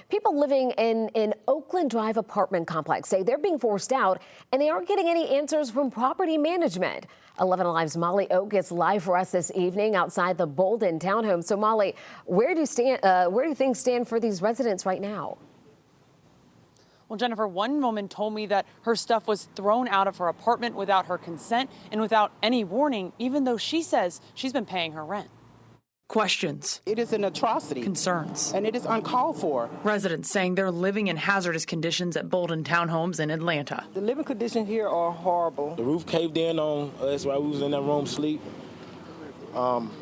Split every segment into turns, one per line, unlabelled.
People living in an Oakland Drive apartment complex say they're being forced out and they aren't getting any answers from property management. 11 Alive's Molly Oak is live for us this evening outside the Bolden Townhomes. So Molly, where do things stand for these residents right now?
Well, Jennifer, one woman told me that her stuff was thrown out of her apartment without her consent and without any warning, even though she says she's been paying her rent.
Questions.
It is an atrocity.
Concerns.
And it is uncalled for.
Residents saying they're living in hazardous conditions at Bolden Townhomes in Atlanta.
The living conditions here are horrible.
The roof caved in on us while we was in that room sleep.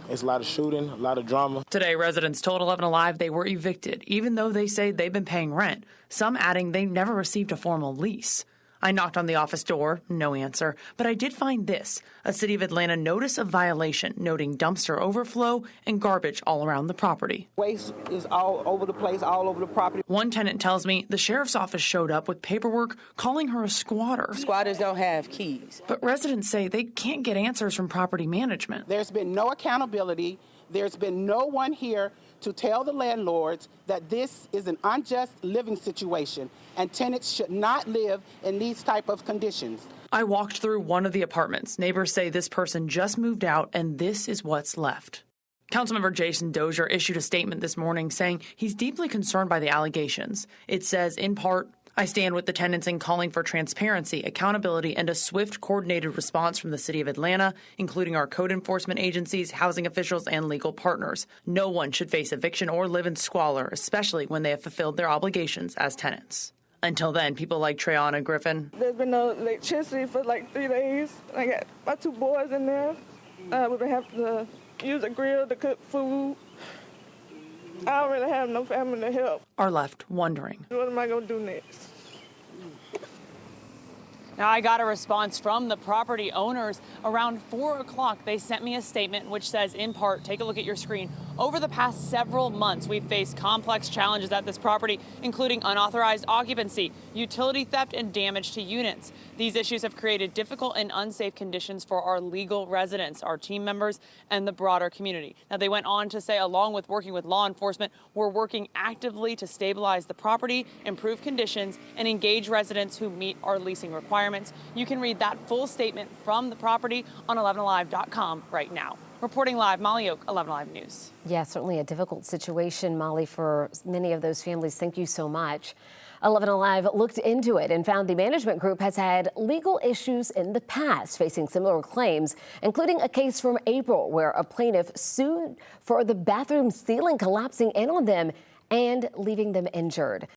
It's a lot of shooting, a lot of drama.
Today, residents told 11 Alive they were evicted, even though they say they've been paying rent, some adding they never received a formal lease. I knocked on the office door, no answer, but I did find this, a City of Atlanta notice of violation noting dumpster overflow and garbage all around the property.
Waste is all over the place, all over the property.
One tenant tells me the sheriff's office showed up with paperwork calling her a squatter.
Squatters don't have keys.
But residents say they can't get answers from property management.
There's been no accountability. There's been no one here to tell the landlords that this is an unjust living situation and tenants should not live in these type of conditions.
I walked through one of the apartments. Neighbors say this person just moved out and this is what's left. Councilmember Jason Dozier issued a statement this morning saying he's deeply concerned by the allegations. It says, in part, I stand with the tenants in calling for transparency, accountability, and a swift, coordinated response from the City of Atlanta, including our code enforcement agencies, housing officials, and legal partners. No one should face eviction or live in squalor, especially when they have fulfilled their obligations as tenants. Until then, people like Trayana Griffin.
There's been no electricity for like 3 days. I got my 2 boys in there. We've been having to use a grill to cook food. I don't really have no family to help.
Are left wondering.
What am I going to do next?
Now, I got a response from the property owners around 4 o'clock. They sent me a statement which says, in part, take a look at your screen. Over the past several months, we've faced complex challenges at this property, including unauthorized occupancy, utility theft, and damage to units. These issues have created difficult and unsafe conditions for our legal residents, our team members, and the broader community. Now, they went on to say, along with working with law enforcement, we're working actively to stabilize the property, improve conditions, and engage residents who meet our leasing requirements. You can read that full statement from the property on 11alive.com right now. Reporting live, Molly Oak, 11 Alive News.
Yeah, certainly a difficult situation, Molly, for many of those families. Thank you so much. 11 Alive looked into it and found the management group has had legal issues in the past facing similar claims, including a case from April where a plaintiff sued for the bathroom ceiling collapsing in on them and leaving them injured.